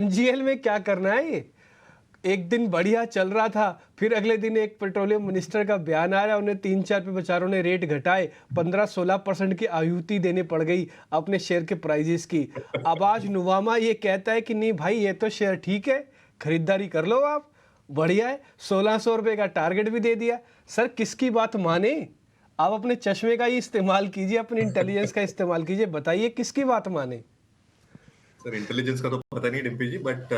MGL में क्या करना है ये? एक दिन बढ़िया चल रहा था, फिर अगले दिन एक पेट्रोलियम मिनिस्टर का बयान आ रहा है, उन्हें 3-4 पे बेचारों ने रेट घटाए, 15-16% की आहुति देनी पड़ गई अपने शेयर के प्राइजेस की। अब आज नुवामा ये कहता है कि नहीं भाई, ये तो शेयर ठीक है, खरीदारी कर लो आप, बढ़िया है। 1600 रुपये का टारगेट भी दे दिया। सर किसकी बात माने? आप अपने चश्मे का ही इस्तेमाल कीजिए, अपनी इंटेलिजेंस का इस्तेमाल कीजिए, बताइए किसकी बात माने? सर इंटेलिजेंस का तो पता नहीं डिम्पी जी, बट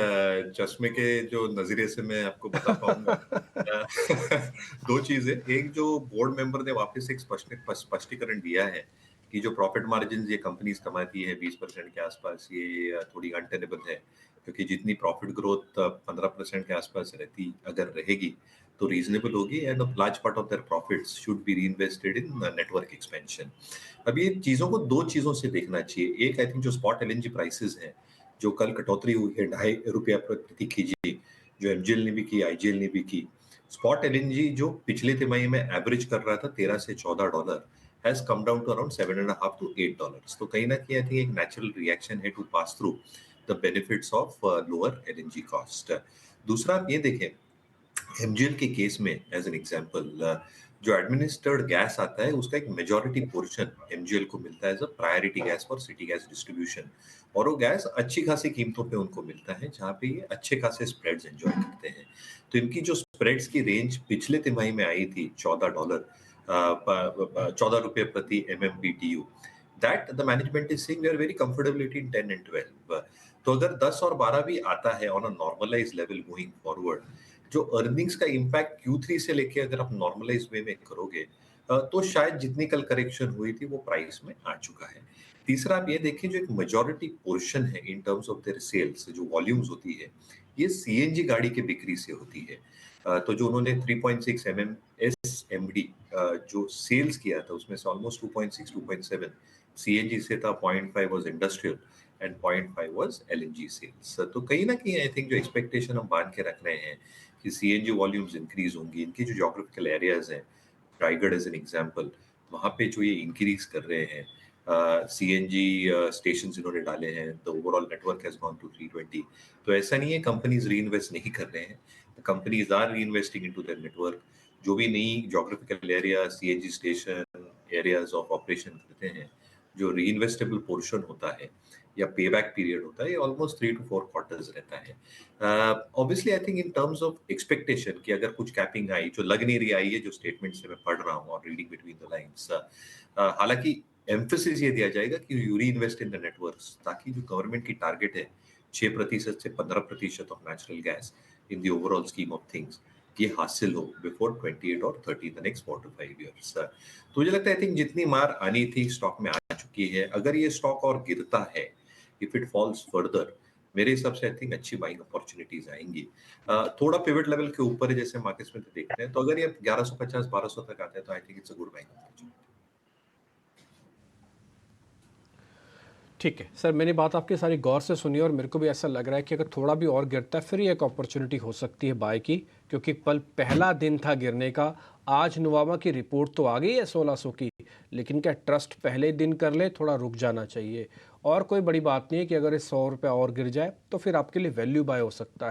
चश्मे के जो नजरिए से मैं आपको बता पाऊंगा। अ, दो चीजें, एक जो बोर्ड मेंबर ने वापस एक स्पष्टीकरण दिया है कि जो प्रॉफिट मार्जिन ये कंपनीज कमाती है 20% के आसपास, ये थोड़ी अनटेनेबल है, क्योंकि जितनी प्रॉफिट ग्रोथ 15% के आसपास रहती अगर रहेगी तो रीजनेबल होगी, and large part of their profits should be reinvested in network expansion. अब ये चीजों को दो चीजों से देखना चाहिए। एक, आई थिंक जो स्पॉट एलएनजी प्राइसेस हैं, जो कल कटौती हुई है ₹2.5 प्रति केजी, जो एमजीएल ने भी की, आईजीएल ने भी की। स्पॉट एलएनजी जो पिछले तिमाही में एवरेज कर रहा था $13 से $14, has come down to around $7.5 to $8। तो कहीं ना कहीं आई थिंक एक नेचुरल रिएक्शन है to pass through the benefits of lower LNG cost. दूसरा आप ये देखें, एमजीएल के केस में एज एन एग्जांपल, जो एडमिनिस्टर्ड गैस आता है उसका एक मेजॉरिटी पोर्शन एमजीएल को मिलता है as a priority gas for city gas distribution, और वो गैस अच्छी खासी कीमतों पे उनको मिलता है, जहाँ पे ये अच्छे खासे स्प्रेड्स एंजॉय करते हैं। तो इनकी जो स्प्रेड्स की रेंज पिछले तिमाही में आई थी $14, 14 रुपये प्रति MMBTU, that the management is saying we are very comfortability in 10 and 12। तो अगर 10 और 12 भी आता है on a normalize level going forward, जो अर्निंग्स का इम्पैक्ट Q3 से लेके अगर आप नॉर्मलाइज वे में करोगे, तो शायद जितनी कल करेक्शन हुई थी वो प्राइस में आ चुका है। तीसरा आप ये देखें, जो एक मेजॉरिटी पोर्शन है in terms of their sales, जो वॉल्यूम्स होती है, ये सीएनजी गाड़ी के बिक्री से होती है। तो जो उन्होंने 3.6 mm SMD जो सेल्स किया था, उसमें से ऑलमोस्ट 2.6 2.7 सीएनजी से था, 0.5 was industrial and 0.5 was LNG sales. तो कहीं ना कहीं आई थिंक जो एक्सपेक्टेशन हम बांध के रख रहे हैं कि सीएनजी वॉल्यूम्स इंक्रीज होंगी, इनकी जो ज्योग्राफिकल एरियाज हैं, रायगढ़ एज एन एग्जांपल, वहाँ पे जो ये इंक्रीज कर रहे हैं, सीएनजी स्टेशन इन्होंने डाले हैं, the overall network has gone to 320। तो ऐसा नहीं है कंपनीज री इन्वेस्ट नहीं कर रहे हैं, कंपनीज आर री इन्वेस्टिंग इनटू देयर नेटवर्क। जो भी नई geographical area CNG station areas of operation करते हैं, जो री इन्वेस्टेबल पोर्शन होता है या पे बैक पीरियड होता है, ये ऑलमोस्ट 3 to 4 क्वार्टर्स रहता है। Obviously I think in terms of expectation कि अगर कुछ कैपिंग आई, जो लग नहीं रही आई है, जो स्टेटमेंट से मैं पढ़ रहा हूँ और रीडिंग बिटवीन द लाइंस, हालांकि एम्फेसिस ये दिया जाएगा कि यू री इन्वेस्ट इन द नेटवर्क्स, ताकि जो गवर्नमेंट की टारगेट है 6% से 15% of natural gas in the overall scheme of things, ये हासिल हो बिफोर 28 और 30 द नेक्स्ट 4 to 5 years। तो मुझे लगता है आई थिंक जितनी मार आनी थी स्टॉक में आ चुकी है। अगर ये स्टॉक और गिरता है, इफ इट फॉल्स फर्दर, मेरे हिसाब से आई थिंक अच्छी बाइंग अपॉर्चुनिटीज आएंगी। थोड़ा पिवट लेवल के ऊपर है, जैसे मार्केट्स में तो देखते हैं, तो अगर ये 1150 1200 तक आते हैं तो I think it's a good buying opportunity. ठीक है सर, मैंने बात आपकी सारी गौर से सुनी और मेरे को भी ऐसा लग रहा है कि अगर थोड़ा भी और गिरता है फिर ये एक अपॉर्चुनिटी हो सकती है बाय की, क्योंकि कल पहला दिन था गिरने का। आज नुवामा की रिपोर्ट तो आ गई है 1600 की, लेकिन क्या ट्रस्ट पहले दिन कर ले, थोड़ा रुक जाना चाहिए। और कोई बड़ी बात नहीं है कि अगर ये 100 रुपये और गिर जाए तो फिर आपके लिए वैल्यू बाय हो सकता है।